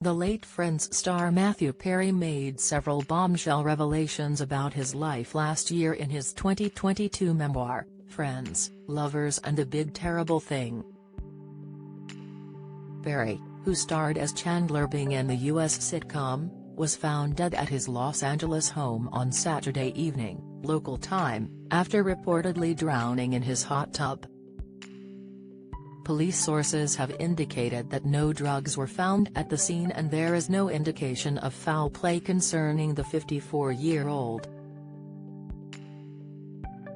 The late Friends star Matthew Perry made several bombshell revelations about his life last year in his 2022 memoir, Friends, Lovers and the Big Terrible Thing. Perry, who starred as Chandler Bing in the U.S. sitcom, was found dead at his Los Angeles home on Saturday evening, local time, after reportedly drowning in his hot tub. Police sources have indicated that no drugs were found at the scene and there is no indication of foul play concerning the 54-year-old.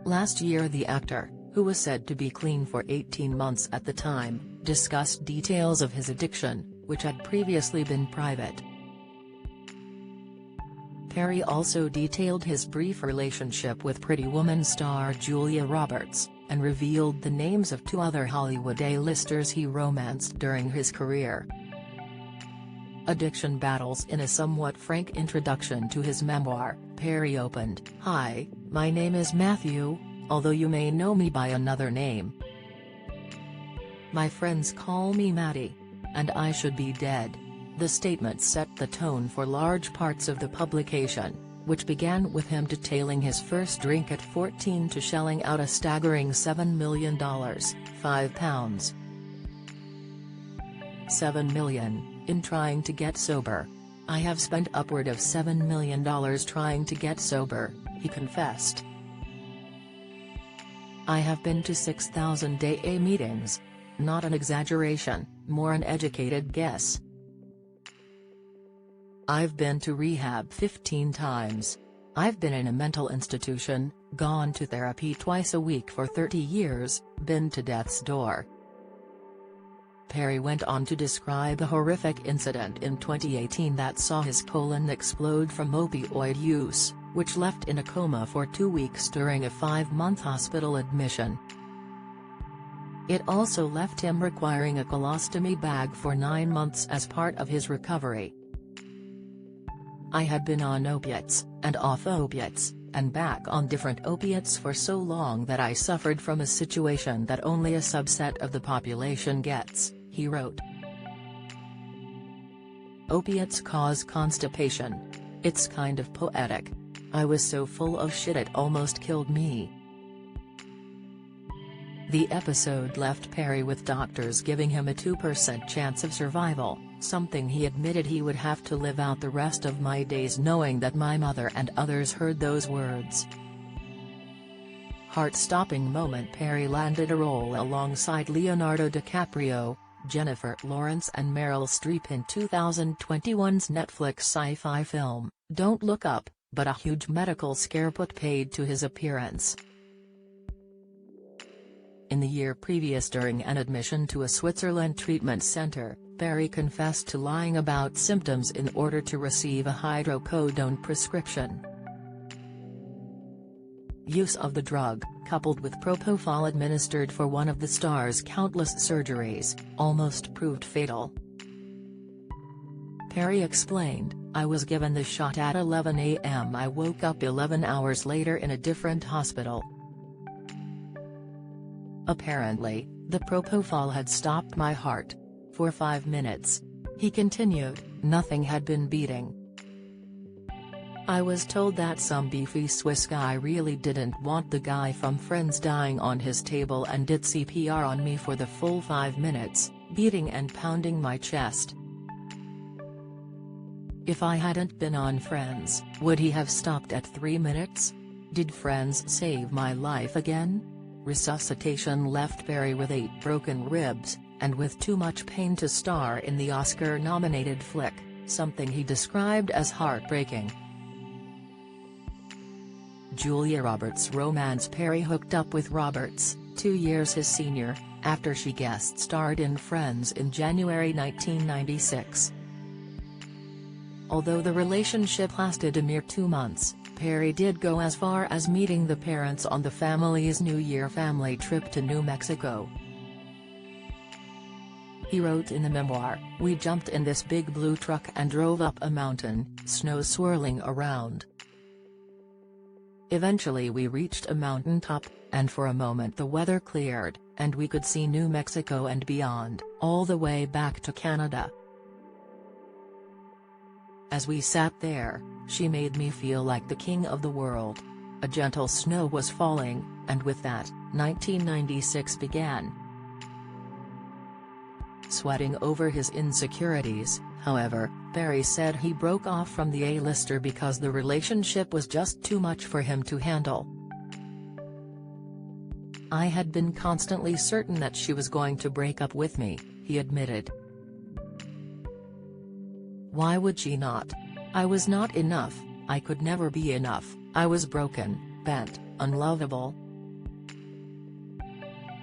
Last year the actor, who was said to be clean for 18 months at the time, discussed details of his addiction, which had previously been private. Perry also detailed his brief relationship with Pretty Woman star Julia Roberts, and revealed the names of 2 other Hollywood A-listers he romanced during his career. Addiction battles. In a somewhat frank introduction to his memoir, Perry opened, "Hi, my name is Matthew, although you may know me by another name. My friends call me Matty. And I should be dead." The statement set the tone for large parts of the publication, which began with him detailing his first drink at 14 to shelling out a staggering $7 million, £5. $7 million, in trying to get sober. "I have spent upward of $7 million trying to get sober," he confessed. "I have been to 6,000 AA meetings. Not an exaggeration, more an educated guess. I've been to rehab 15 times. I've been in a mental institution, gone to therapy twice a week for 30 years, been to death's door." Perry went on to describe a horrific incident in 2018 that saw his colon explode from opioid use, which left in a coma for 2 weeks during a 5-month hospital admission. It also left him requiring a colostomy bag for 9 months as part of his recovery. "I had been on opiates, and off opiates, and back on different opiates for so long that I suffered from a situation that only a subset of the population gets," he wrote. "Opiates cause constipation. It's kind of poetic. I was so full of shit it almost killed me." The episode left Perry with doctors giving him a 2% chance of survival, something he admitted he would have to live out the rest of my days knowing that my mother and others heard those words. Heart-stopping moment. Perry landed a role alongside Leonardo DiCaprio, Jennifer Lawrence and Meryl Streep in 2021's Netflix sci-fi film, Don't Look Up, but a huge medical scare put paid to his appearance. In the year previous, during an admission to a Switzerland treatment center, Perry confessed to lying about symptoms in order to receive a hydrocodone prescription. Use of the drug, coupled with propofol administered for one of the star's countless surgeries, almost proved fatal. Perry explained, "I was given the shot at 11 a.m. I woke up 11 hours later in a different hospital. Apparently, the propofol had stopped my heart. For 5 minutes." He continued, "Nothing had been beating. I was told that some beefy Swiss guy really didn't want the guy from Friends dying on his table and did CPR on me for the full 5 minutes, beating and pounding my chest. If I hadn't been on Friends, would he have stopped at 3 minutes? Did Friends save my life again?" Resuscitation left Perry with 8 broken ribs, and with too much pain to star in the Oscar-nominated flick, something he described as heartbreaking. Julia Roberts romance. Perry hooked up with Roberts, 2 years his senior, after she guest starred in Friends in January 1996. Although the relationship lasted a mere 2 months, Perry did go as far as meeting the parents on the family's New Year family trip to New Mexico. He wrote in the memoir, "We jumped in this big blue truck and drove up a mountain, snow swirling around. Eventually we reached a mountaintop, and for a moment the weather cleared, and we could see New Mexico and beyond, all the way back to Canada. As we sat there, she made me feel like the king of the world. A gentle snow was falling, and with that, 1996 began. Sweating over his insecurities, however, Perry said he broke off from the A-lister because the relationship was just too much for him to handle. "I had been constantly certain that she was going to break up with me," he admitted. "Why would she not? I was not enough, I could never be enough, I was broken, bent, unlovable.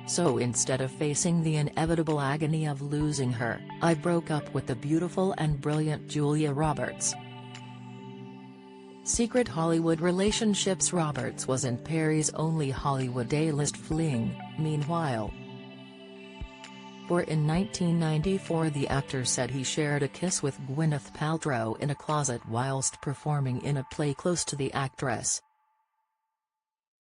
So instead of facing the inevitable agony of losing her, I broke up with the beautiful and brilliant Julia Roberts." Secret Hollywood relationships. Roberts wasn't Perry's only Hollywood A-list fling, meanwhile. For in 1994 the actor said he shared a kiss with Gwyneth Paltrow in a closet whilst performing in a play close to the actress.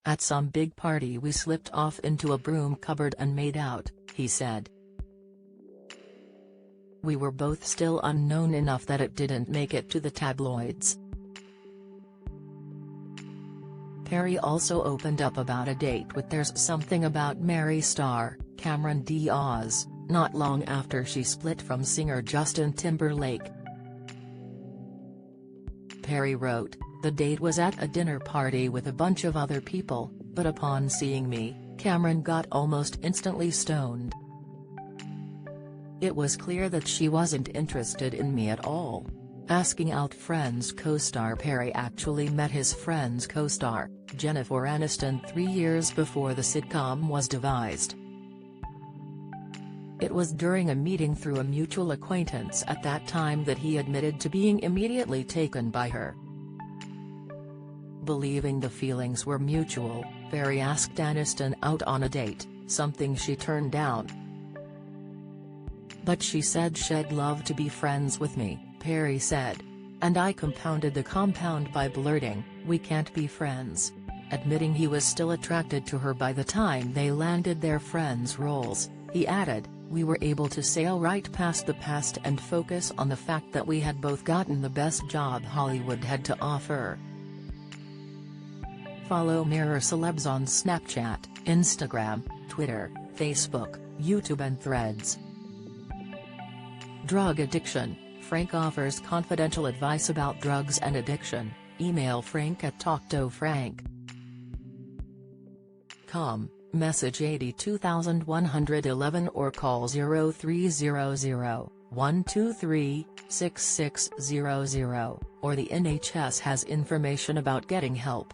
"At some big party we slipped off into a broom cupboard and made out," he said. "We were both still unknown enough that it didn't make it to the tabloids." Perry also opened up about a date with There's Something About Mary star, Cameron Diaz, not long after she split from singer Justin Timberlake. Perry wrote, "The date was at a dinner party with a bunch of other people, but upon seeing me, Cameron got almost instantly stoned. It was clear that she wasn't interested in me at all." Asking Out Friends co-star Perry actually met his Friends co-star, Jennifer Aniston, 3 years before the sitcom was devised. It was during a meeting through a mutual acquaintance at that time that he admitted to being immediately taken by her. Believing the feelings were mutual, Perry asked Aniston out on a date, something she turned down. "But she said she'd love to be friends with me," Perry said. "And I compounded the compound by blurting, 'We can't be friends.'" Admitting he was still attracted to her by the time they landed their friends roles, he added, "We were able to sail right past the past and focus on the fact that we had both gotten the best job Hollywood had to offer." Follow Mirror Celebs on Snapchat, Instagram, Twitter, Facebook, YouTube and Threads. Drug addiction. Frank offers confidential advice about drugs and addiction. Email frank@talkToFrank.com, message 82111 or call 0300-123-6600, or the NHS has information about getting help.